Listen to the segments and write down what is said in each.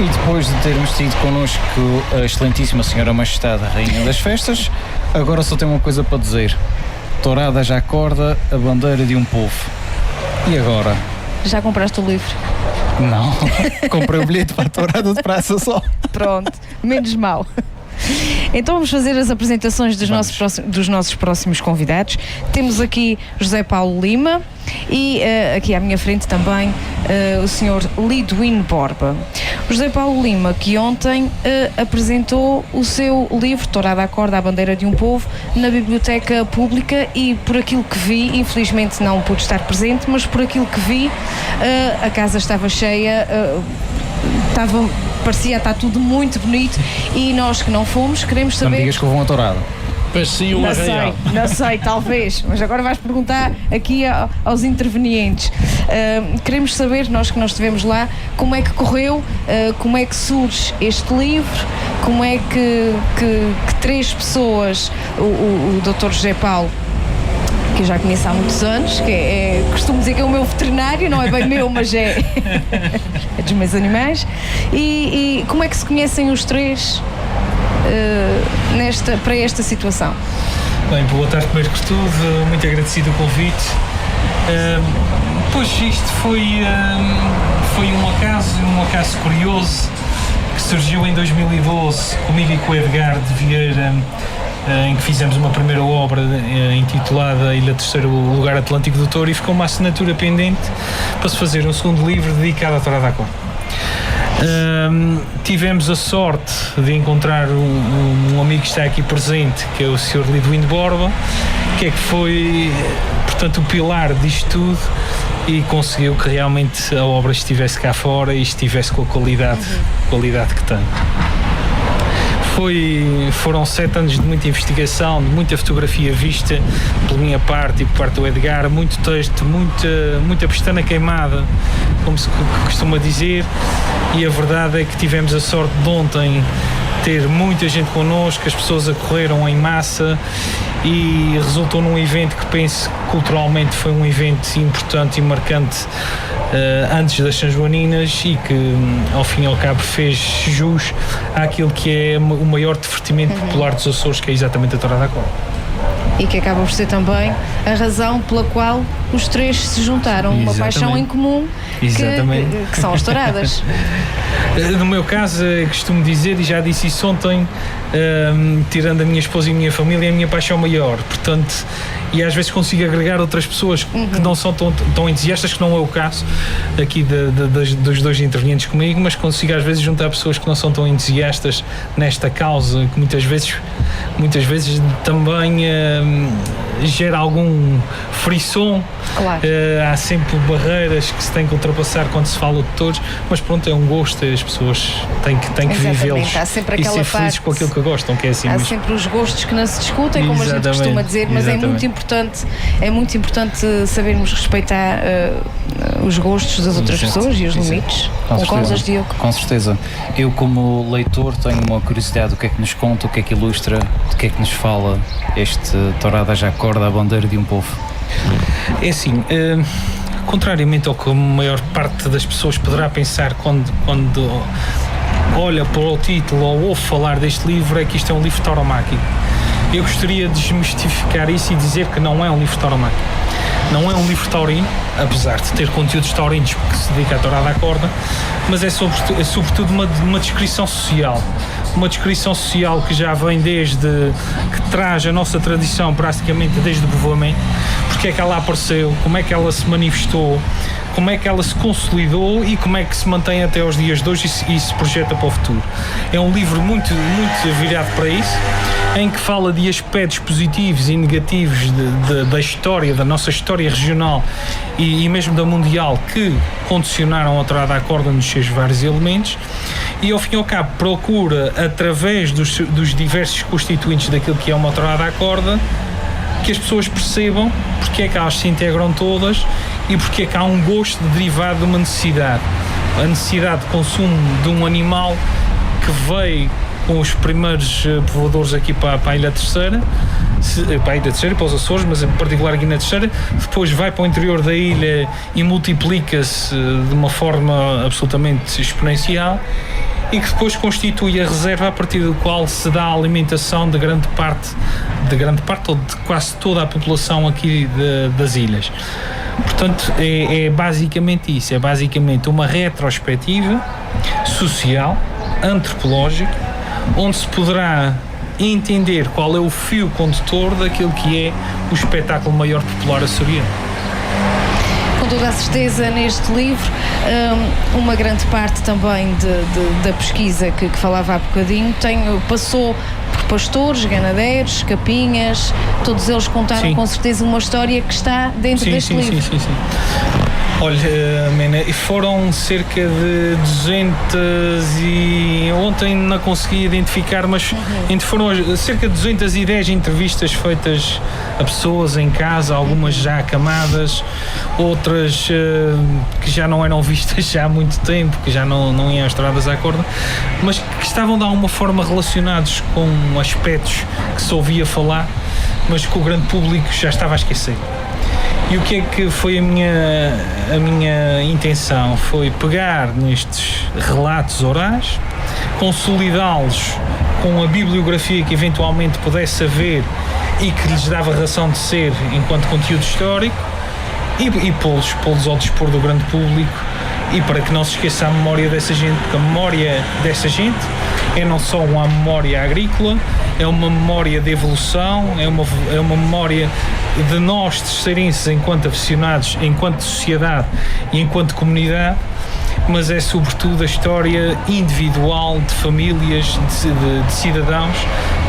E depois de termos tido connosco a excelentíssima Senhora Majestade, a Rainha das Festas, agora só tenho uma coisa para dizer. Tourada já acorda, a bandeira de um povo. E agora? Já compraste o livro? Não, comprei o bilhete para a Tourada de Praça só. Pronto, menos mal. Então vamos fazer as apresentações dos nossos próximos convidados. Temos aqui José Paulo Lima e aqui à minha frente também o Sr. Lidwin Borba. O José Paulo Lima, que ontem apresentou o seu livro Tourada à Corda, a Bandeira de um Povo, na Biblioteca Pública, e por aquilo que vi, infelizmente não pude estar presente, mas por aquilo que vi, a casa estava cheia, parecia estar tudo muito bonito, e nós que não fomos queremos saber... Não me digas que houve uma tourada. Parecia um arraial. Não sei, talvez, mas agora vais perguntar aqui aos intervenientes. Queremos saber, nós que não estivemos lá, como é que correu, como é que surge este livro, como é que três pessoas, o Dr. José Paulo, que eu já conheço há muitos anos, que costumo dizer que é o meu veterinário, não é bem meu, mas é dos meus animais, e como é que se conhecem os três para esta situação? Bem, boa tarde primeiro que tudo, muito agradecido o convite. Pois isto foi um acaso curioso que surgiu em 2012 comigo e com o Edgar de Vieira, em que fizemos uma primeira obra intitulada Ilha Terceiro Lugar Atlântico do Touro, e ficou uma assinatura pendente para se fazer um segundo livro dedicado à Tourada à Corda. Tivemos a sorte de encontrar um amigo que está aqui presente, que é o Sr. Lidwin Borba, que foi, portanto, o pilar disto tudo, e conseguiu que realmente a obra estivesse cá fora e estivesse com a qualidade que tem. Foram 7 anos de muita investigação, de muita fotografia vista pela minha parte e por parte do Edgar, muito texto, muita pestana queimada, como se costuma dizer, e a verdade é que tivemos a sorte de ontem ter muita gente connosco, as pessoas acorreram em massa, e resultou num evento que penso culturalmente foi um evento importante e marcante antes das São Joaninas, e que ao fim e ao cabo fez jus àquilo que é o maior divertimento popular dos Açores, que é exatamente a Tourada à Corda. E que acaba por ser também a razão pela qual os três se juntaram, uma paixão em comum, que são as touradas. No meu caso, costumo dizer, e já disse isso ontem, tirando a minha esposa e a minha família, é a minha paixão maior, portanto, e às vezes consigo agregar outras pessoas que não são tão entusiastas, que não é o caso aqui dos dois intervenientes comigo, mas consigo às vezes juntar pessoas que não são tão entusiastas nesta causa, que muitas vezes também gera algum frisson. Claro. Há sempre barreiras que se tem que ultrapassar quando se fala de todos, mas pronto, é um gosto, as pessoas têm que vivê-los e ser felizes com aquilo que gostam, que é assim. Há sempre os gostos que não se discutem, como a gente costuma dizer, mas é muito importante sabermos respeitar os gostos das outras pessoas e os limites. Concordas, Diogo? Com certeza. Eu, como leitor, tenho uma curiosidade do que é que nos conta, o que é que ilustra, do que é que nos fala este Tourada já Corda, a Bandeira de um Povo. É assim, contrariamente ao que a maior parte das pessoas poderá pensar quando olha para o título ou ouve falar deste livro, é que isto é um livro tauromáquico. Eu gostaria de desmistificar isso e dizer que não é um livro tauromáquico. Não é um livro taurino, apesar de ter conteúdos taurinos que se dedica à Tourada à Corda, mas é sobretudo uma descrição social. Uma descrição social que já vem que traz a nossa tradição praticamente desde o povoamento, porque é que ela apareceu, como é que ela se manifestou, como é que ela se consolidou e como é que se mantém até aos dias de hoje e se projeta para o futuro. É um livro muito virado para isso, em que fala de aspectos positivos e negativos da história, da nossa história regional e mesmo da mundial, que condicionaram a Tourada à Corda nos seus vários elementos, e ao fim e ao cabo procura, através dos diversos constituintes daquilo que é uma Tourada à Corda, que as pessoas percebam porque é que elas se integram todas e porque é que há um gosto derivado de uma necessidade. A necessidade de consumo de um animal que veio com os primeiros povoadores aqui para a Ilha Terceira, para a Ilha Terceira, para os Açores, mas em particular aqui na Terceira, depois vai para o interior da ilha e multiplica-se de uma forma absolutamente exponencial, e que depois constitui a reserva a partir do qual se dá a alimentação de grande parte ou de quase toda a população aqui das ilhas. Portanto, é basicamente isso, é basicamente uma retrospectiva social, antropológica, onde se poderá entender qual é o fio condutor daquilo que é o espetáculo maior popular açoriano. Com toda a certeza, neste livro, uma grande parte também da pesquisa que falava há bocadinho passou por pastores, ganadeiros, capinhas, todos eles contaram com certeza uma história que está dentro deste livro. Sim. Olha, Mena, foram cerca de 200 e... ontem não consegui identificar, mas foram cerca de 210 entrevistas feitas a pessoas em casa, algumas já acamadas, outras que já não eram vistas já há muito tempo, que já não iam estradas à corda, mas que estavam de alguma forma relacionados com aspectos que se ouvia falar, mas que o grande público já estava a esquecer. E o que é que foi a minha intenção? Foi pegar nestes relatos orais, consolidá-los com a bibliografia que eventualmente pudesse haver e que lhes dava razão de ser enquanto conteúdo histórico, e pô-los ao dispor do grande público, e para que não se esqueça a memória dessa gente, porque a memória dessa gente é não só uma memória agrícola, é uma memória de evolução, é uma memória de nós terceirenses enquanto aficionados, enquanto sociedade e enquanto comunidade, mas é sobretudo a história individual de famílias, de cidadãos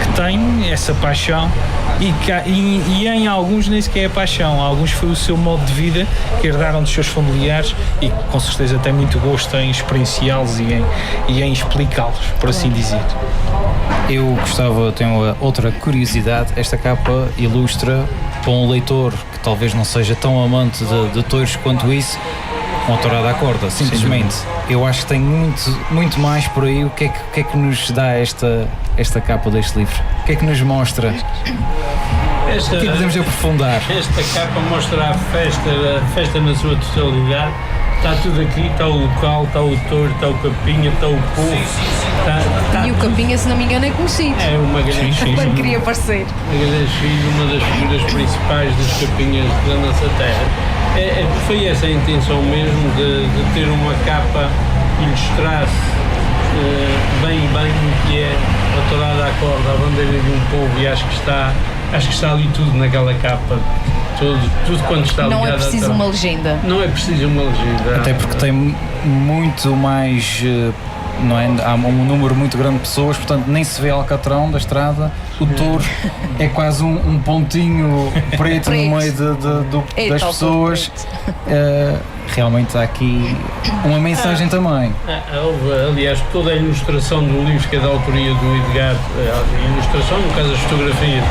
que têm essa paixão e em alguns nem sequer é paixão, alguns foi o seu modo de vida que herdaram dos seus familiares e com certeza têm muito gosto em experienciá-los e em explicá-los, por assim dizer. Eu tenho outra curiosidade, esta capa ilustra para um leitor que talvez não seja tão amante de touros quanto isso, uma tourada à corda, simplesmente. Eu acho que tem muito mais por aí. O que é que nos dá esta capa deste livro? O que é que nos mostra? O que é que podemos aprofundar? Esta capa mostra a festa na sua totalidade. Está tudo aqui, está o local, está o touro, está o capinha, está o povo. E o capinha, se não me engano, é conhecido. É uma grande quando queria aparecer. Uma das figuras principais das capinhas da nossa terra. Foi essa a intenção mesmo de ter uma capa que ilustrasse bem o que é a tourada à corda, a bandeira de um povo, e acho que está ali tudo naquela capa. Tudo quando está ligado. Não é preciso uma legenda. Não é preciso uma legenda. Até porque tem muito mais, não é? Há um número muito grande de pessoas, portanto nem se vê alcatrão da estrada. O touro é quase um pontinho preto no meio das pessoas. Realmente há aqui uma mensagem também. Aliás, toda a ilustração do livro, que é da autoria do Edgar, a ilustração, no caso as fotografias,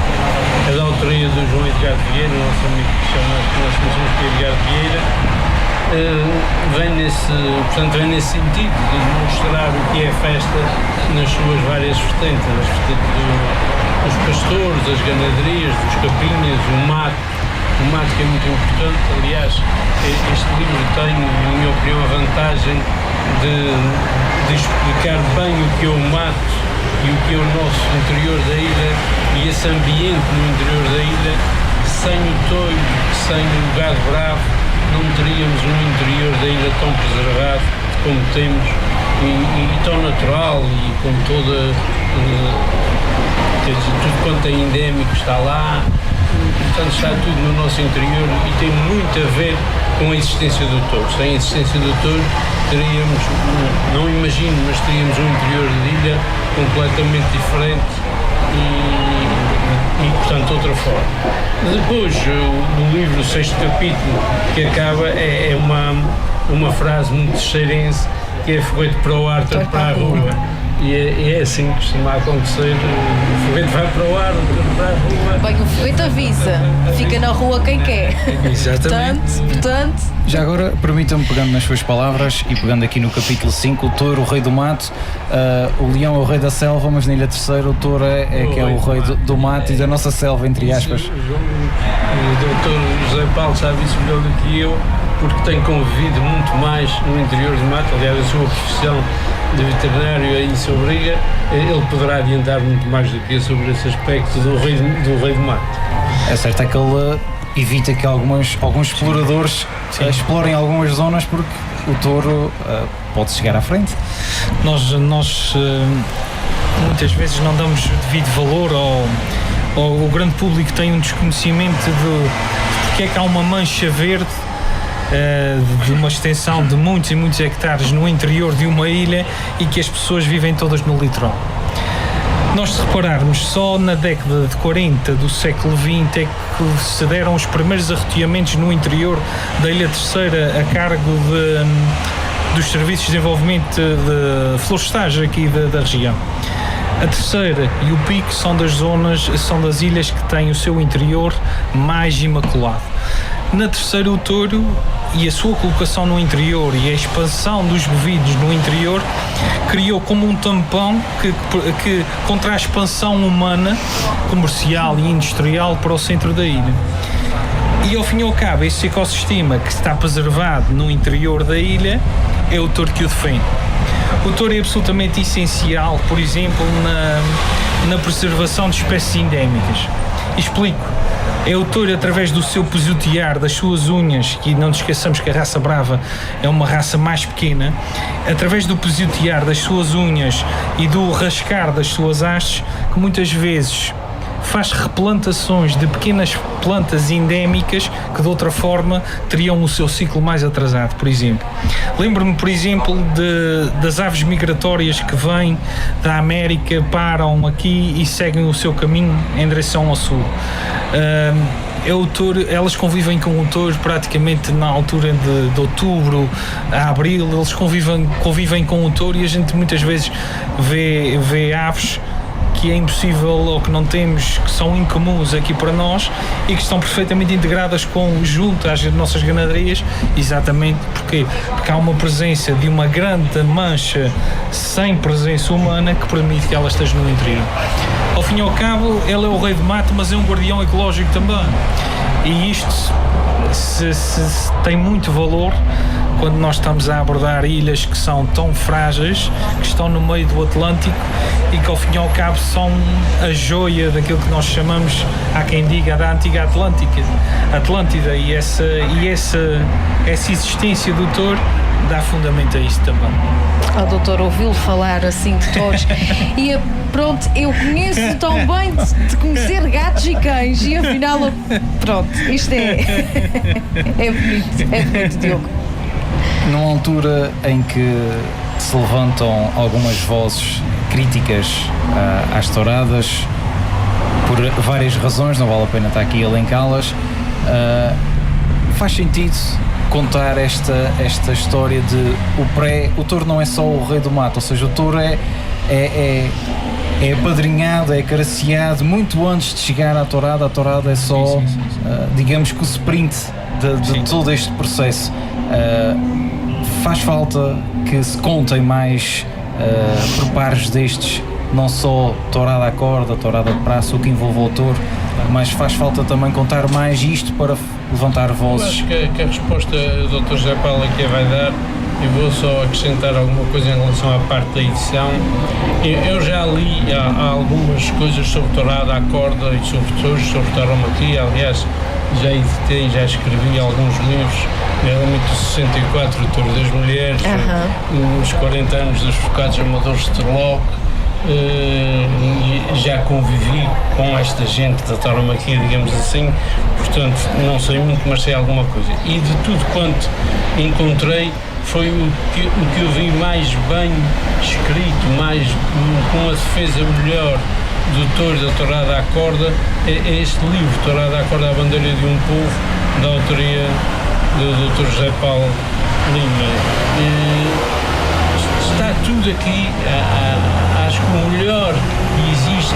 é da autoria do João Edgar Vieira, nosso amigo que nós conhecemos por Edgar Vieira, vem nesse sentido de mostrar o que é a festa nas suas várias vertentes, dos pastores, das ganaderias, dos capinhas, o mato que é muito importante. Aliás, este livro tem, na minha opinião, a vantagem de explicar bem o que é o mato e o que é o nosso interior da ilha e esse ambiente no interior da ilha. Sem o touro, sem o gado bravo, não teríamos um interior da ilha tão preservado como temos e tão natural, e com toda tudo quanto é endémico está lá. Portanto, está tudo no nosso interior e tem muito a ver com a existência do touro. Sem a existência do touro teríamos, não imagino, mas teríamos um interior de ilha completamente diferente e portanto, outra forma. Depois, no livro, o 6º capítulo, que acaba, é uma frase muito terceirense, que é foguete para o ar, tanto para a rua. E é assim que costuma acontecer. O foguete vai para o ar, para a rua. Bem, o foguete avisa, fica na rua quem quer. Exatamente. Portanto. Já agora, permitam-me, pegando nas suas palavras e pegando aqui no capítulo 5, o touro, o rei do mato, o leão é o rei da selva, mas na Ilha Terceira o touro que é o rei do mato e da nossa selva, entre aspas. O doutor José Paulo sabe isso melhor do que eu, porque tem convivido muito mais no interior do mato. Aliás, a sua profissão de veterinário aí se obriga, ele poderá adiantar muito mais do que eu sobre esse aspecto do rei do mato. É certo, é que ele evita que alguns exploradores explorem algumas zonas, porque o touro pode chegar à frente. Nós muitas vezes não damos devido valor ao o grande público tem um desconhecimento de porque é que há uma mancha verde de uma extensão de muitos e muitos hectares no interior de uma ilha e que as pessoas vivem todas no litoral. Nós, se repararmos, só na década de 40 do século XX é que se deram os primeiros arroteamentos no interior da Ilha Terceira a cargo dos serviços de desenvolvimento de florestais aqui da região. A Terceira e o Pico são das ilhas que têm o seu interior mais imaculado. Na Terceira, o touro e a sua colocação no interior e a expansão dos bovinos no interior criou como um tampão que contra a expansão humana, comercial e industrial para o centro da ilha. E ao fim e ao cabo, esse ecossistema que está preservado no interior da ilha é o touro que o defende. O touro é absolutamente essencial, por exemplo, na preservação de espécies endémicas. Explico. É o touro, através do seu pisotear, das suas unhas, que não nos esqueçamos que a raça brava é uma raça mais pequena, através do pisotear das suas unhas e do rascar das suas hastes, que muitas vezes faz replantações de pequenas plantas endémicas que de outra forma teriam o seu ciclo mais atrasado, por exemplo. Lembro-me, por exemplo, das aves migratórias que vêm da América, param aqui e seguem o seu caminho em direção ao sul. O touro, elas convivem com o touro praticamente na altura de outubro a abril, eles convivem com o touro e a gente muitas vezes vê aves que é impossível ou que não temos, que são incomuns aqui para nós e que estão perfeitamente integradas junto às nossas ganaderias, exatamente porque há uma presença de uma grande mancha sem presença humana que permite que ela esteja no interior. Ao fim e ao cabo, ele é o rei do mato, mas é um guardião ecológico também. E isto tem muito valor quando nós estamos a abordar ilhas que são tão frágeis, que estão no meio do Atlântico e que ao fim e ao cabo são a joia daquilo que nós chamamos, há quem diga, da antiga Atlântida, e essa existência do touro dá fundamento a isto também. Doutor, ouvi-lo falar assim de touros e pronto, eu conheço tão bem de conhecer gatos e cães e afinal, pronto, isto é bonito, Diogo. Numa altura em que se levantam algumas vozes críticas às touradas, por várias razões, não vale a pena estar aqui a elencá-las, faz sentido contar esta história de o touro não é só o rei do mato, ou seja, o touro é apadrinhado, é acariciado muito antes de chegar à tourada. A tourada é só, digamos que o sprint de todo este processo. Faz falta que se contem mais preparos destes, não só tourada à corda, tourada de praça, o que envolve o touro, mas faz falta também contar mais isto para levantar vozes. Eu acho que a resposta do Dr. José Paulo aqui vai dar. Eu vou só acrescentar alguma coisa em relação à parte da edição. Eu já li há algumas coisas sobre tourada à corda e sobre touros, sobre tauromaquia. Aliás, já editei, já escrevi alguns livros, nomeadamente o 64, o Touro das Mulheres, os 40 anos dos focados amadores de Terloc. Já convivi com esta gente da tauromaquia, digamos assim, portanto não sei muito, mas sei alguma coisa. E de tudo quanto encontrei, foi o que eu vi mais bem escrito, mais com a defesa melhor do touro, da tourada à corda, é este livro, Tourada à Corda, a Bandeira de um Povo, da autoria do Dr. José Paulo Lima. Está tudo aqui, acho que o melhor que existe,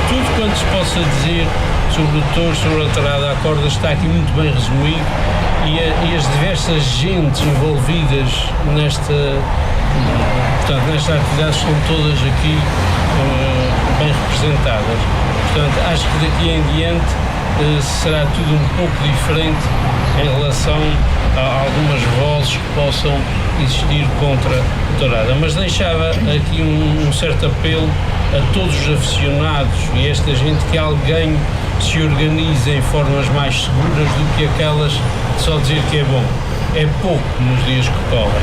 tudo quanto se possa dizer sobre o touro, sobre a tourada à corda, está aqui muito bem resumido, e as diversas gentes envolvidas Portanto, nestas atividades estão todas aqui bem representadas. Portanto, acho que daqui em diante será tudo um pouco diferente em relação a algumas vozes que possam existir contra a tourada. Mas deixava aqui um certo apelo a todos os aficionados e esta gente que alguém se organize em formas mais seguras do que aquelas de só dizer que é bom. É pouco nos dias que correm.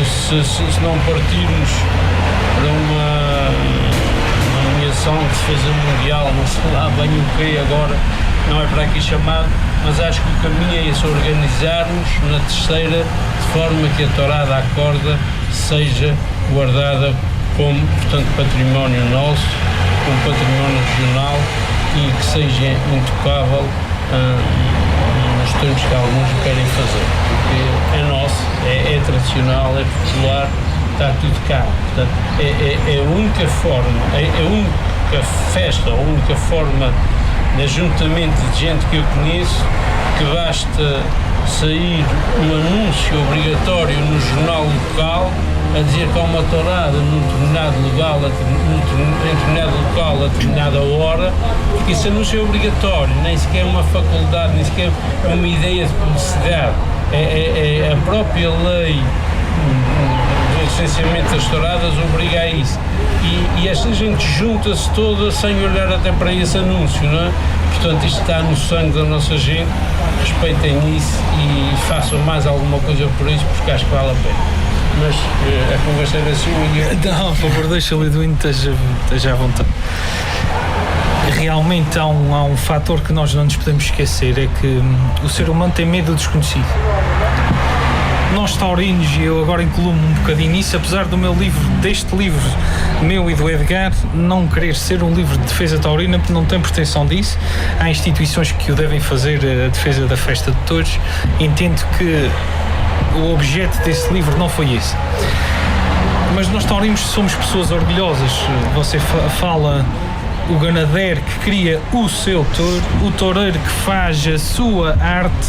Se não partirmos para uma nomeação de defesa mundial, não sei lá bem o que agora, não é para aqui chamado, mas acho que o caminho é esse, organizarmos na terceira de forma que a tourada à corda seja guardada como, portanto, património nosso, como património regional e que seja intocável nos termos que alguns o querem fazer, porque é nosso, é tradicional, é popular, está tudo cá. Portanto, é a única forma, a única festa, a única forma de ajuntamento de gente que eu conheço que basta sair um anúncio obrigatório no jornal local a dizer que há uma tourada num determinado local a determinada hora, porque esse anúncio é obrigatório, nem sequer é uma faculdade, nem sequer é uma ideia de publicidade, é a própria lei do licenciamento das touradas obriga a isso. E esta gente junta-se toda sem olhar até para esse anúncio, não é? Portanto, isto está no sangue da nossa gente, respeitem isso e façam mais alguma coisa por isso, porque acho que vale a pena. Mas a conversa era sua e... Não, por favor, deixa o Liduíno, esteja à vontade. Realmente há um fator que nós não nos podemos esquecer, é que o ser humano tem medo do desconhecido. Nós taurinos, e eu agora incluo-me um bocadinho nisso, apesar do meu livro, deste livro meu e do Edgar, não querer ser um livro de defesa taurina, porque não tem pretensão disso. Há instituições que o devem fazer, a defesa da festa de touros. Entendo que o objeto desse livro não foi esse. Mas nós taurinos somos pessoas orgulhosas. Você fala o ganadeiro que cria o seu touro, o toureiro que faz a sua arte,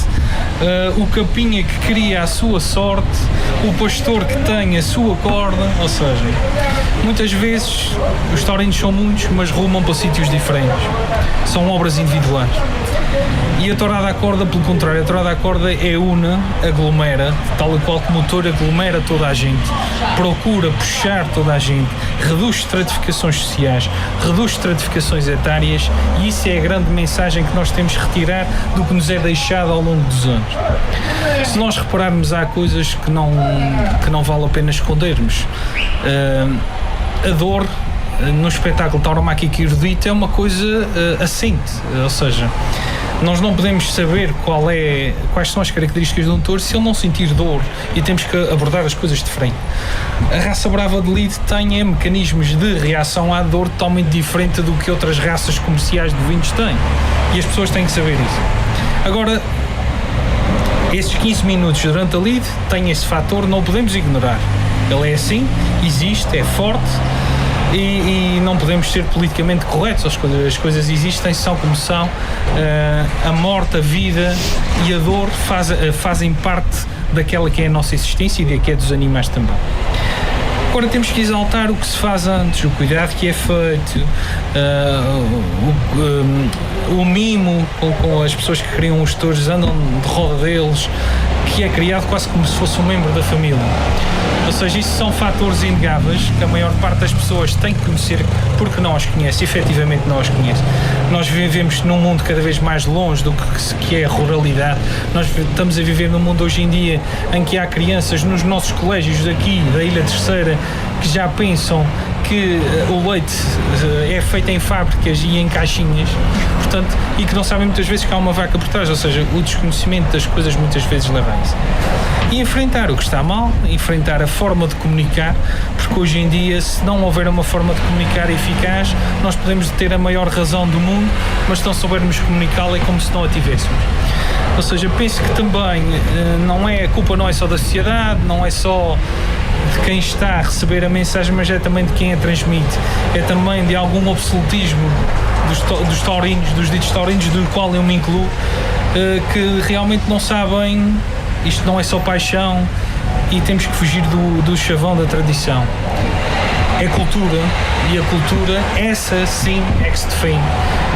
o capinha que cria a sua sorte, o pastor que tem a sua corda, ou seja, muitas vezes os taurinos são muitos, mas rumam para sítios diferentes, são obras individuais. E a tourada à corda, pelo contrário, a tourada à corda é una, aglomera, tal e qual como o touro aglomera toda a gente, procura puxar toda a gente, reduz estratificações sociais, reduz estratificações etárias, e isso é a grande mensagem que nós temos que retirar do que nos é deixado ao longo dos anos. Se nós repararmos, há coisas que não vale a pena escondermos. A dor no espetáculo tauromáquico erudito é uma coisa assente, ou seja, nós não podemos saber quais são as características de um touro se ele não sentir dor, e temos que abordar as coisas de frente. A raça brava de Lide tem mecanismos de reação à dor totalmente diferente do que outras raças comerciais de bovinos têm, e as pessoas têm que saber isso. Agora, esses 15 minutos durante a Lide têm esse fator, não o podemos ignorar. Ele é assim, existe, é forte, e não podemos ser politicamente corretos. As coisas existem, são como são. A morte, a vida e a dor fazem parte daquela que é a nossa existência e da que é dos animais também. Agora temos que exaltar o que se faz antes, o cuidado que é feito, o mimo com as pessoas que criam os touros, andam de roda deles, que é criado quase como se fosse um membro da família. Ou seja, isso são fatores inegáveis que a maior parte das pessoas tem que conhecer, porque não os conhece, efetivamente não os conhece. Nós vivemos num mundo cada vez mais longe do que é a ruralidade. Nós estamos a viver num mundo hoje em dia em que há crianças nos nossos colégios daqui, da Ilha Terceira, que já pensam que o leite é feito em fábricas e em caixinhas, portanto, e que não sabem muitas vezes que há uma vaca por trás, ou seja, o desconhecimento das coisas muitas vezes leva a isso. E enfrentar o que está mal, enfrentar a forma de comunicar, porque hoje em dia, se não houver uma forma de comunicar eficaz, nós podemos ter a maior razão do mundo, mas se não soubermos comunicá-la é como se não a tivéssemos. Ou seja, penso que também a culpa não é só da sociedade, não é só de quem está a receber a mensagem, mas é também de quem a transmite. É também de algum absolutismo dos taurinos, dos ditos taurinos, do qual eu me incluo, que realmente não sabem, isto não é só paixão, e temos que fugir do chavão da tradição. É cultura, e a cultura, essa sim é que se define,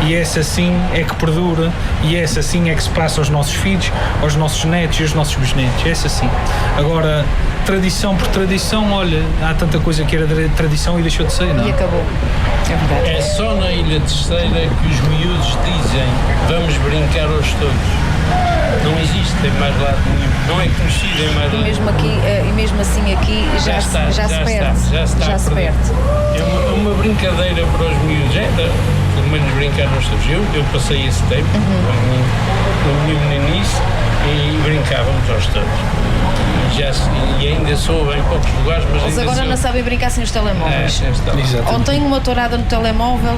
e essa sim é que perdura, e essa sim é que se passa aos nossos filhos, aos nossos netos e aos nossos bisnetos, essa sim. Agora, tradição por tradição, olha, há tanta coisa que era tradição e deixou de ser, não é? E acabou. É verdade. É só na Ilha Terceira que os miúdos dizem vamos brincar hoje todos. Não existe em mais lado nenhum. Não é conhecido em mais lado nenhum. E mesmo assim aqui já se perde. Já se perde. É uma brincadeira para os miúdos. Pelo menos brincar nós todos. Eu passei esse tempo com a minha meninice e brincávamos aos todos. E ainda sou em poucos lugares, mas eles ainda agora não sabem brincar sem os telemóveis. Exatamente. Ou têm uma tourada no telemóvel,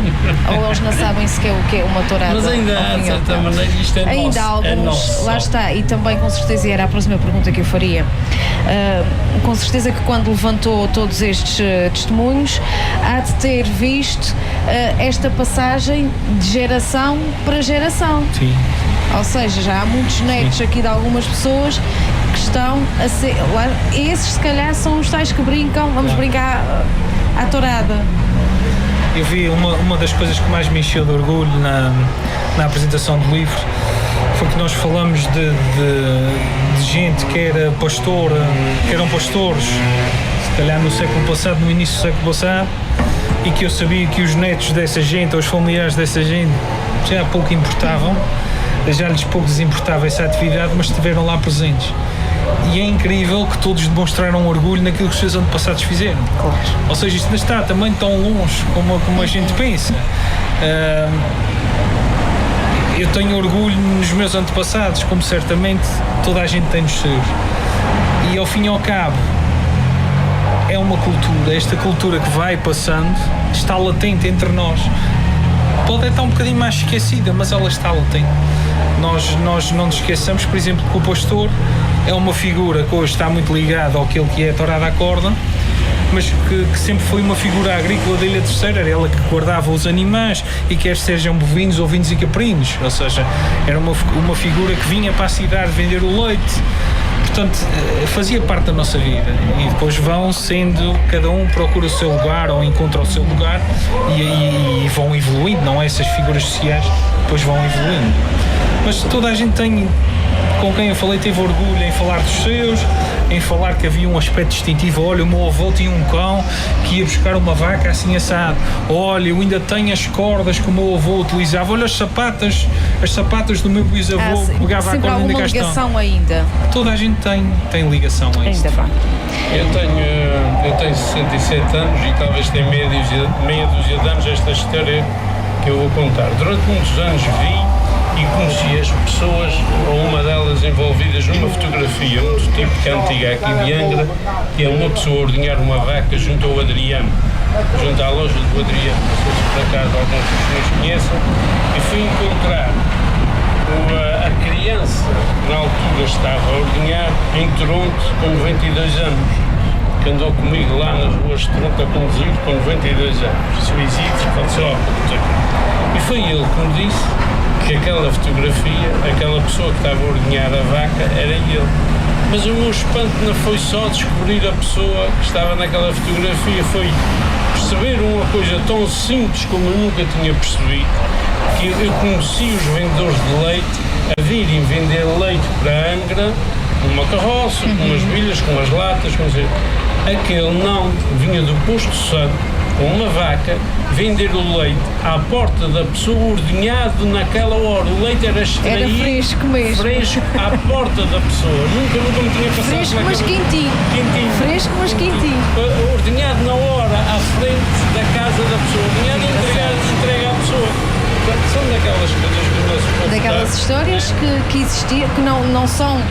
ou eles não sabem sequer o que é uma tourada. Mas ainda há, de certa maneira, isto é ainda nosso. Há alguns, nosso. Lá está, e também com certeza, e era a próxima pergunta que eu faria, com certeza que quando levantou todos estes testemunhos, há de ter visto esta passagem de geração para geração. Sim. Ou seja, já há muitos netos aqui de algumas pessoas que estão a ser. Esses, se calhar, são os tais que brincam, vamos brincar à tourada. Eu vi uma das coisas que mais me encheu de orgulho na apresentação do livro foi que nós falamos de gente que era pastora, que eram pastores, se calhar no século passado, no início do século passado, e que eu sabia que os netos dessa gente, ou os familiares dessa gente, já pouco importavam, já lhes pouco lhes importava essa atividade, mas estiveram lá presentes. E é incrível que todos demonstraram orgulho naquilo que os seus antepassados fizeram. Claro. Ou seja, isto não está também tão longe como a gente pensa. Eu tenho orgulho nos meus antepassados, como certamente toda a gente tem nos seus. E ao fim e ao cabo, é uma cultura, esta cultura que vai passando, está latente entre nós. Pode estar um bocadinho mais esquecida, mas ela está latente. Nós não nos esqueçamos, por exemplo, que o pastor é uma figura que hoje está muito ligada àquilo que é a tourada à corda, mas que sempre foi uma figura agrícola da Ilha Terceira. Era ela que guardava os animais, e quer sejam bovinos, ovinos e caprinos, ou seja, era uma figura que vinha para a cidade vender o leite. Portanto, fazia parte da nossa vida, e depois vão sendo, cada um procura o seu lugar ou encontra o seu lugar e vão evoluindo, não é? Essas figuras sociais depois vão evoluindo. Mas toda a gente tem, com quem eu falei, teve orgulho em falar dos seus, em falar que havia um aspecto distintivo. Olha, o meu avô tinha um cão que ia buscar uma vaca assim assado. Olha, eu ainda tenho as cordas que o meu avô utilizava. Olha as sapatas do meu bisavô que pegava a corda ainda cá estão. Ligação ainda? Toda a gente tem ligação a isso. Ainda bem. Eu tenho 67 anos e talvez tenha meia dúzia de anos esta história que eu vou contar. Durante muitos anos vi e conheci as pessoas, ou uma delas envolvidas numa fotografia muito típica antiga aqui de Angra, que é uma pessoa a ordenhar uma vaca junto ao Adriano, junto à loja do Adriano. Não sei se por acaso alguns dos senhores conhecem. E fui encontrar a criança que na altura estava a ordenhar em Toronto com 92 anos, que andou comigo lá nas ruas de Toronto a conduzir com 92 anos. Suicídio, faleceu há pouco tempo. E foi ele que me disse que aquela fotografia, aquela pessoa que estava a ordenhar a vaca, era ele. Mas o meu espanto não foi só descobrir a pessoa que estava naquela fotografia, foi perceber uma coisa tão simples como eu nunca tinha percebido, que eu conheci os vendedores de leite a virem vender leite para Angra, numa carroça, com umas bilhas, com umas latas, com dizer. Aquele não vinha do Posto Santo, com uma vaca, vender o leite à porta da pessoa, ordenhado naquela hora. O leite era extraído. Era fresco mesmo. Fresco à porta da pessoa. Nunca me tinha passado. Fresco, mas quentinho. Fresco, mas quentinho. Ordenhado na hora, à frente da casa da pessoa. Ordenhado e entregue à pessoa. São daquelas coisas que o nosso povo daquelas histórias que existiam, que não são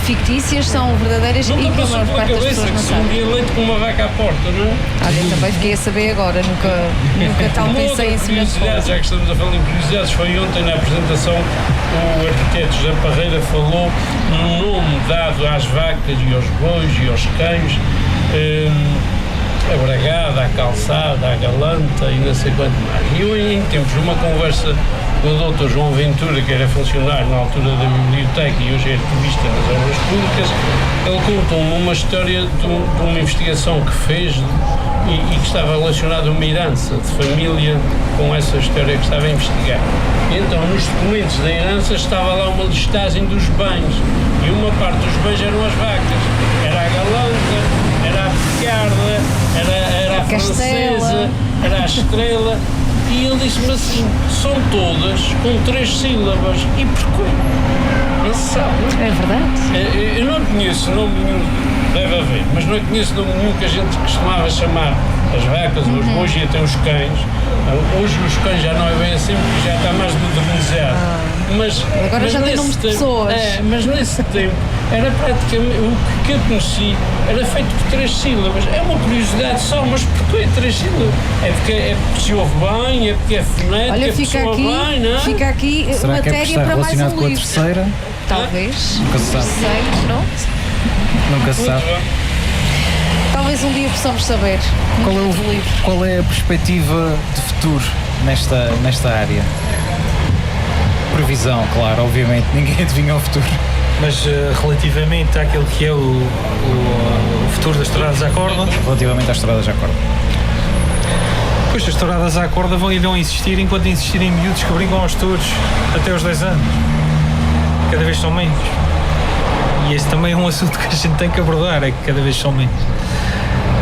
fictícias, são verdadeiras, e que a maior parte das pessoas não sabe. Um dia leite com uma vaca à porta, não é? Olha, também fiquei a saber agora, nunca tal pensei em cima de fora. Já que estamos a falar em curiosidades, foi ontem na apresentação o arquiteto José Parreira falou no nome dado às vacas e aos bois e aos cães, a bragada, a calçada, a galanta e não sei quanto mais. E eu, em tempos, numa conversa o Dr. João Ventura, que era funcionário na altura da biblioteca e hoje é ativista nas obras públicas. Ele contou-me uma história de uma investigação que fez e que estava relacionada a uma herança de família com essa história que estava a investigar. E então, nos documentos da herança estava lá uma listagem dos bens, e uma parte dos bens eram as vacas. Era a galanta, era a picarda, era a francesa, era a estrela. E ele disse-me assim, são todas com 3 sílabas. E porquê? Não se sabe. É verdade. Eu não conheço nome nenhum, deve haver, mas não conheço nome nenhum que a gente costumava chamar as vacas, os bois e até os cães. Hoje os cães já não é bem assim, porque já está mais modernizado. Agora já tem nomes de pessoas. Mas nesse tempo era praticamente, o que eu conheci era feito por 3 sílabas. É uma curiosidade só, mas porquê 3 sílabas? É porque se ouve bem, é porque é fonético, Olha, é porque fica soa aqui, bem, não é? fica aqui Será que é por matéria estar para mais relacionado um com a livro. terceira? Talvez. Nunca se sabe. Terceiro, não? Nunca se sabe. Muito bem. Talvez um dia possamos saber. Qual é a perspectiva de futuro nesta área? Previsão, claro, obviamente, ninguém adivinha o futuro. Mas relativamente àquilo que é o futuro das touradas à corda, Relativamente às touradas à corda. pois as touradas à corda irão existir enquanto existirem miúdos que brincam aos touros até aos 10 anos. Cada vez são menos. E esse também é um assunto que a gente tem que abordar, é que cada vez são menos.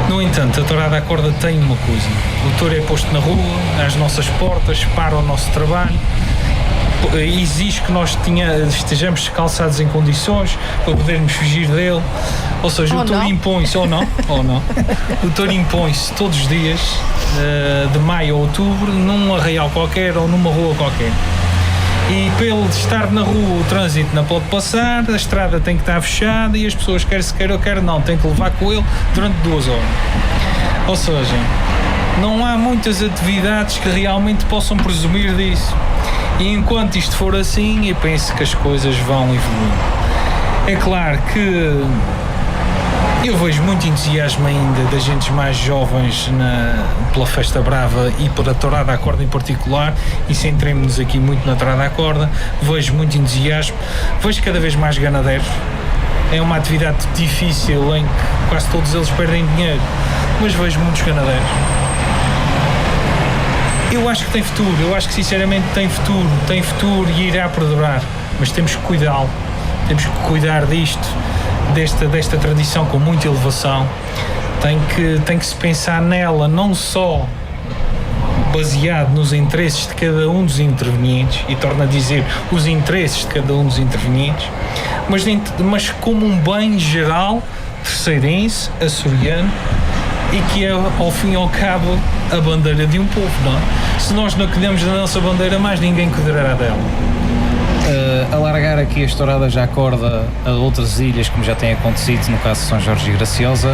No entanto, a tourada à corda tem uma coisa. O touro é posto na rua, às nossas portas, para o nosso trabalho, exige que nós estejamos calçados em condições para podermos fugir dele. Ou seja, o touro impõe-se, ou não, o touro impõe-se todos os dias, de maio a outubro, num arraial qualquer ou numa rua qualquer. E para ele estar na rua, o trânsito não pode passar, a estrada tem que estar fechada e as pessoas, quer se queira ou quer não, têm que levar com ele durante 2 horas. Ou seja, não há muitas atividades que realmente possam presumir disso. E enquanto isto for assim, eu penso que as coisas vão evoluir. É claro que eu vejo muito entusiasmo ainda das gentes mais jovens pela Festa Brava e pela tourada à corda em particular, e centremos-nos aqui muito na tourada à corda. Vejo muito entusiasmo, vejo cada vez mais ganadeiros. É uma atividade difícil em que quase todos eles perdem dinheiro, mas vejo muitos ganadeiros. Eu acho que tem futuro, eu acho que sinceramente tem futuro e irá perdurar, mas temos que cuidá-lo, temos que cuidar desta tradição com muita elevação. Tem que se pensar nela não só baseado nos interesses de cada um dos intervenientes, e torno a dizer os interesses de cada um dos intervenientes, mas como um bem geral terceirense, açoriano, e que é, ao fim e ao cabo, a bandeira de um povo, não é? Se nós não cuidamos da nossa bandeira, mais ninguém cuidará dela. Alargar aqui as touradas à corda a outras ilhas, como já tem acontecido no caso de São Jorge e Graciosa,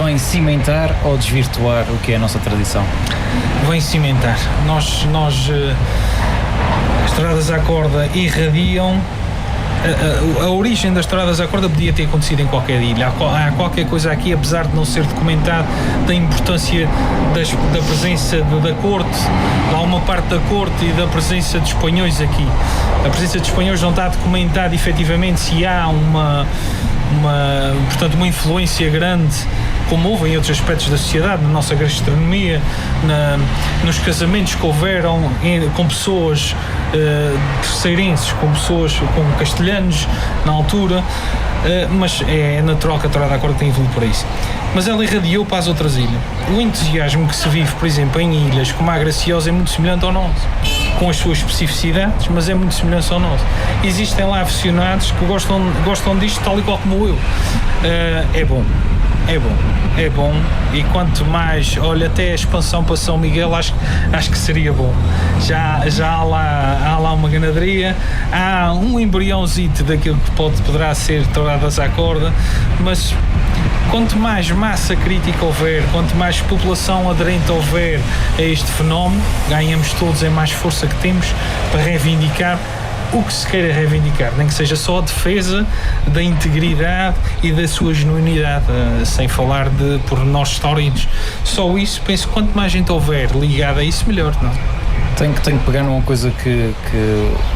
vem cimentar ou desvirtuar o que é a nossa tradição? Vem cimentar. As touradas à corda irradiam. A origem das touradas à corda podia ter acontecido em qualquer ilha. Há qualquer coisa aqui, apesar de não ser documentado, da importância da presença da corte. Há uma parte da corte e da presença de espanhóis aqui. A presença de espanhóis não está documentada efetivamente se há uma influência grande, como houve em outros aspectos da sociedade, na nossa gastronomia, nos casamentos que houveram com pessoas terceirenses, com castelhanos na altura, mas é natural que a tourada à corda tenha evoluído por isso. Mas ela irradiou para as outras ilhas. O entusiasmo que se vive, por exemplo, em ilhas como a Graciosa é muito semelhante ao nosso, com as suas especificidades, mas é muito semelhante ao nosso. Existem lá aficionados que gostam disto tal e qual como eu. É bom, e quanto mais, olha, até a expansão para São Miguel acho que seria bom. Já há lá uma ganaderia, há um embriãozito daquilo que poderá ser touradas à corda, mas quanto mais massa crítica houver, quanto mais população aderente houver a este fenómeno, ganhamos todos em mais força que temos para reivindicar o que se queira reivindicar, nem que seja só a defesa da integridade e da sua genuinidade, sem falar de pormenores históricos. Só isso, penso que quanto mais gente houver ligada a isso, melhor, não? Tenho que pegar numa coisa que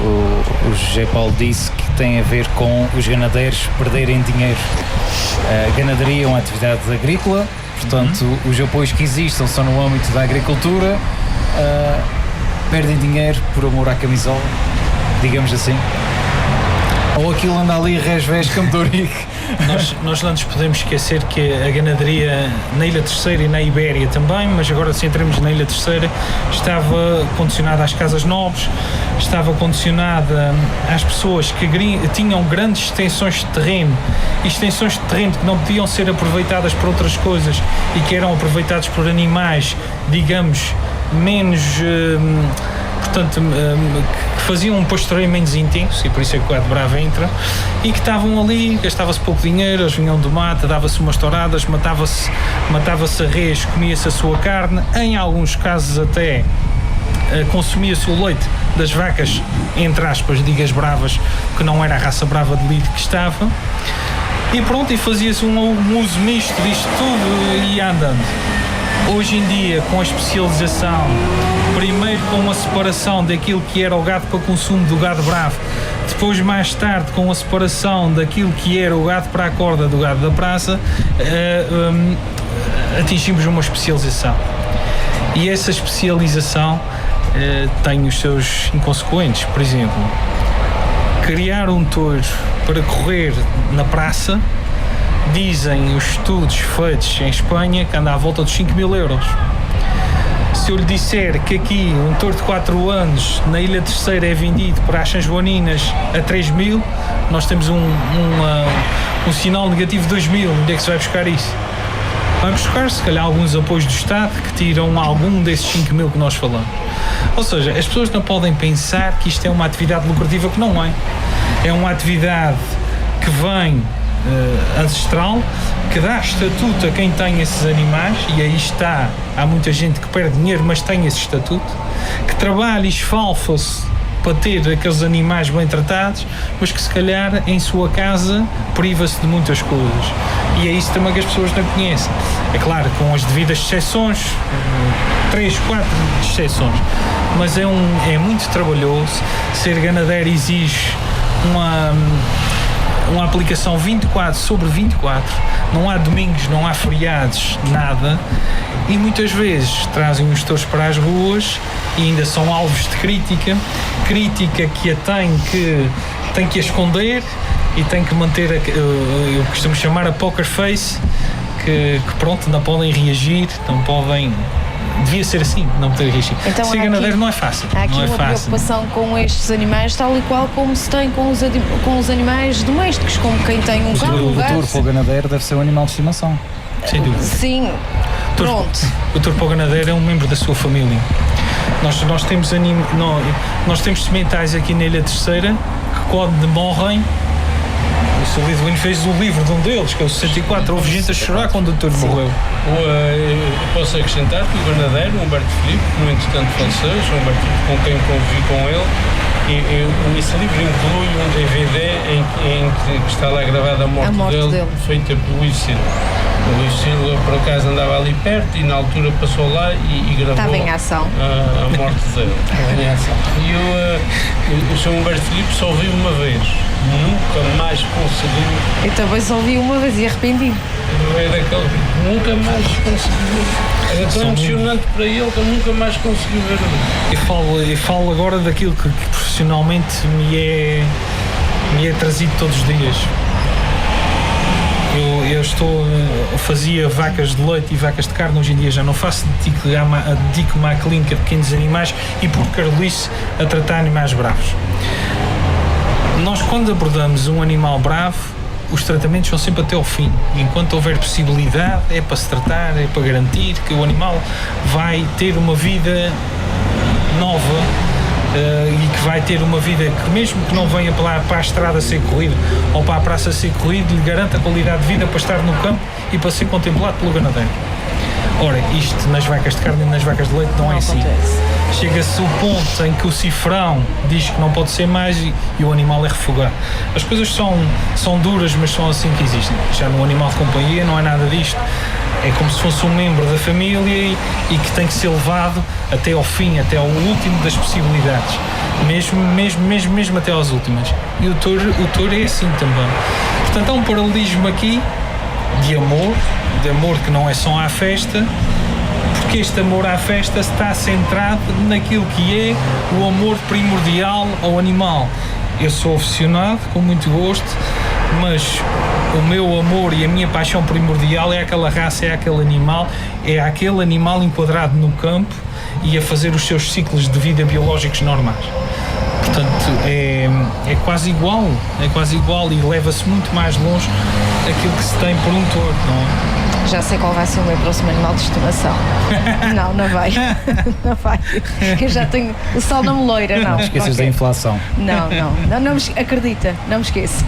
o José Paulo disse, que tem a ver com os ganadeiros perderem dinheiro. A ganaderia é uma atividade agrícola, portanto, os apoios que existam são no âmbito da agricultura, perdem dinheiro por amor à camisola, digamos assim. Ou aquilo anda ali resvés como Dorico. Nós não nos podemos esquecer que a ganaderia na Ilha Terceira e na Ibéria também, mas agora se entramos na Ilha Terceira, estava condicionada às casas nobres, estava condicionada às pessoas que tinham grandes extensões de terreno e extensões de terreno que não podiam ser aproveitadas por outras coisas e que eram aproveitados por animais, digamos, menos... portanto, que faziam um pastoreio menos intenso, e por isso é que o gado bravo entra, e que estavam ali, gastava-se pouco dinheiro, eles vinham do mato, dava-se umas touradas, matava-se a res, comia-se a sua carne, em alguns casos até consumia-se o leite das vacas, entre aspas, digas bravas, que não era a raça brava de leite que estava, e pronto, e fazia-se um uso misto disto tudo e ia andando. Hoje em dia, com a especialização, primeiro com a separação daquilo que era o gado para consumo do gado bravo, depois mais tarde com a separação daquilo que era o gado para a corda do gado da praça, atingimos uma especialização. E essa especialização tem os seus inconsequentes. Por exemplo, criar um touro para correr na praça, dizem os estudos feitos em Espanha que anda à volta dos 5.000 euros. Se eu lhe disser que aqui um touro de 4 anos na Ilha Terceira é vendido para as São Joaninas a 3.000, nós temos um sinal negativo de 2.000. Onde é que se vai buscar isso? Vai buscar, se calhar, alguns apoios do Estado que tiram algum desses 5.000 que nós falamos. Ou seja, as pessoas não podem pensar que isto é uma atividade lucrativa, que não é. É uma atividade que vem ancestral, que dá estatuto a quem tem esses animais, e aí está, há muita gente que perde dinheiro mas tem esse estatuto, que trabalha e esfalfa-se para ter aqueles animais bem tratados, mas que se calhar em sua casa priva-se de muitas coisas, e é isso também que as pessoas não conhecem. É claro, com as devidas exceções, 3, 4 exceções, mas é muito trabalhoso. Ser ganadeiro exige uma aplicação 24 sobre 24, não há domingos, não há feriados, nada, e muitas vezes trazem os touros para as ruas e ainda são alvos de crítica que a tem que esconder e tem que manter, eu costumo chamar a poker face, que pronto, não podem reagir, não podem... Devia ser assim, não poder reagir. Então, ser ganadeiro não é fácil. Há aqui uma preocupação com estes animais, tal e qual como se tem com os animais domésticos, como quem tem um cão, um gato. O touro para o ganadeiro deve ser um animal de estimação. Sem dúvida. Sim, pronto. O touro para o ganadeiro é um membro da sua família. Nós temos sementais aqui na Ilha Terceira que quando morrem, o Sr. Liduino fez o livro de um deles, que é o 64, houve gente a chorar quando o touro morreu. Posso acrescentar que o ganadeiro, Humberto Filipe, que no entretanto faleceu, Humberto Filipe, com quem convivi com ele, esse livro inclui um DVD em que está lá gravada a morte dele, feita por Luís Silva. O Luís Silva, por acaso, andava ali perto e na altura passou lá e gravou. Estava em ação. A morte dele. Estava em ação. E o Sr. Humberto Filipe só ouviu uma vez. Nunca mais conseguiu. Eu também só ouvi uma vez e arrependi. Nunca mais conseguiu. Era tão emocionante para ele que eu nunca mais consegui ver. Eu falo agora daquilo que profissionalmente me é trazido todos os dias. Eu fazia vacas de leite e vacas de carne, hoje em dia já não faço, dedico-me à clínica de pequenos animais e por carolice a tratar animais bravos. Nós, quando abordamos um animal bravo, os tratamentos são sempre até ao fim. Enquanto houver possibilidade, é para se tratar, é para garantir que o animal vai ter uma vida nova e que vai ter uma vida que, mesmo que não venha para a estrada ser corrido ou para a praça ser corrido, lhe garanta a qualidade de vida para estar no campo e para ser contemplado pelo ganadeiro. Ora, isto nas vacas de carne e nas vacas de leite não é assim. Chega-se ao ponto em que o cifrão diz que não pode ser mais e o animal é refogado. As coisas são duras, mas são assim que existem. Já no animal de companhia não é nada disto. é como se fosse um membro da família e que tem que ser levado até ao fim, até ao último das possibilidades, mesmo até às últimas. E o touro é assim também. Portanto, há um paralelismo aqui de amor que não é só à festa, porque este amor à festa está centrado naquilo que é o amor primordial ao animal. Eu sou aficionado, com muito gosto, mas o meu amor e a minha paixão primordial é aquela raça, é aquele animal enquadrado no campo e a fazer os seus ciclos de vida biológicos normais. Portanto, é quase igual e leva-se muito mais longe aquilo que se tem por um touro, não é? Já sei qual vai ser o meu próximo animal de estimação. Não vai. Não vai. Eu já tenho. O sol não me loira, não. Não te esqueças da inflação. Não acredita, não me esqueço.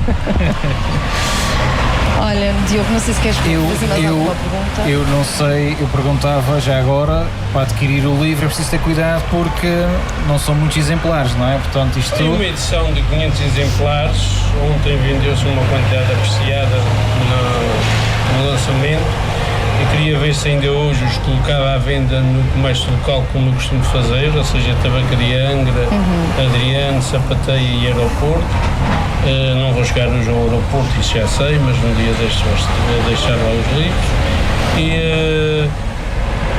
Olha, Diogo, não sei se queres fazer mais alguma pergunta. Eu não sei, eu perguntava já agora, para adquirir o livro é preciso ter cuidado porque não são muitos exemplares, não é? Portanto, isto... Tem uma edição de 500 exemplares, ontem vendeu-se uma quantidade apreciada no lançamento. Eu queria ver se ainda hoje os colocava à venda no comércio local, como eu costumo fazer, ou seja, Tabacaria Angra, Adriano, Sapateia e Aeroporto. Não vou chegar hoje ao aeroporto, isso já sei, mas um dia destes vou deixar lá os livros. E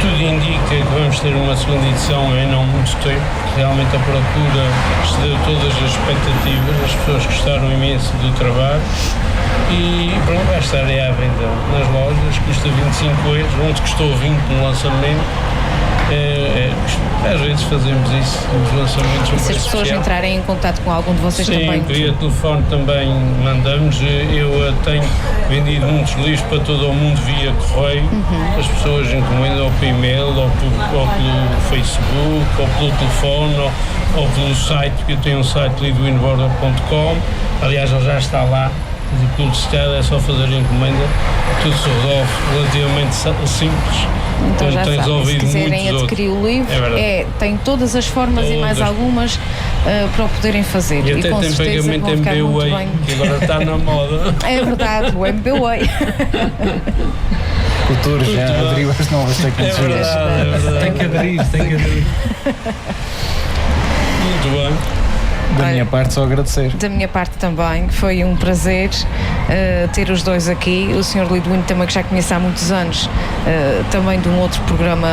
tudo indica que vamos ter uma segunda edição em não muito tempo. Realmente a procura excedeu todas as expectativas, as pessoas gostaram imenso do trabalho. E pronto, vai estar aí à venda nas lojas, custa 25 euros, onde custou 20 no lançamento. Às vezes fazemos isso nos lançamentos. E se as pessoas entrarem em contato com algum de vocês também? Sim, via telefone também mandamos. Eu tenho vendido muitos livros para todo o mundo via correio. As pessoas encomendam ou por e-mail, ou pelo Facebook, ou pelo telefone, ou pelo site, porque eu tenho um site lidwinborder.com. Aliás, ele já está lá. O publicitado é só fazer encomenda, tudo se resolve relativamente simples. Então já sabem, se quiserem adquirir o livro, tem todas as formas e mais algumas para o poderem fazer. E até com tem certeza pagamento vão ficar muito bem. que agora está na moda. É verdade, o MBWay. O touro já aderiu às novas tecnologias. É verdade. Tem que aderir. Muito bem. Da minha parte, só agradecer. Da minha parte também, foi um prazer ter os dois aqui. O Sr. Lidwin também, que já conheço há muitos anos, também de um outro programa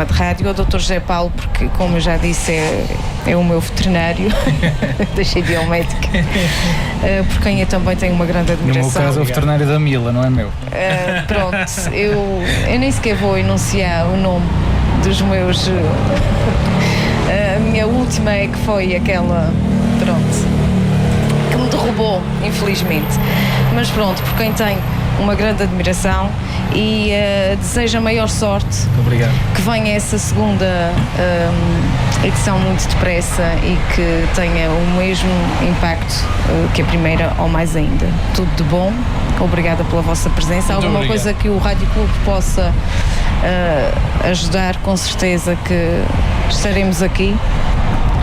de rádio, o Dr. José Paulo, porque, como eu já disse, é o meu veterinário, deixei de ir ao médico, por quem eu também tenho uma grande admiração. No meu caso é o veterinário da Mila, não é meu. Pronto, eu nem sequer vou enunciar o nome dos meus... A minha última é que foi aquela, que me derrubou, infelizmente. Mas pronto, por quem tem uma grande admiração e desejo a maior sorte. Obrigado. Que venha essa segunda edição muito depressa e que tenha o mesmo impacto que a primeira ou mais ainda. Tudo de bom. Obrigada pela vossa presença. Muito Alguma obrigado. coisa que o Rádio Clube possa ajudar, com certeza que estaremos aqui.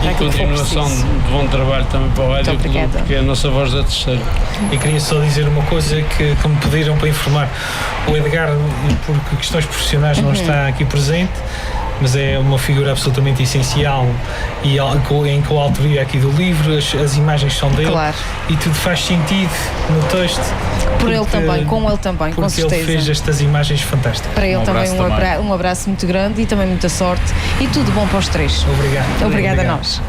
E continuação de bom trabalho também para o Rádio Clube, porque é a nossa voz da terceira. E queria só dizer uma coisa que me pediram para informar. O Edgar, por questões profissionais, não está aqui presente, mas é uma figura absolutamente essencial e em coautoria aqui do livro, as imagens são dele, claro. E tudo faz sentido no texto. Por ele também, com ele também, com certeza. Porque ele fez estas imagens fantásticas. Para ele também um abraço muito grande e também muita sorte e tudo bom para os três. Obrigado. Obrigada a nós.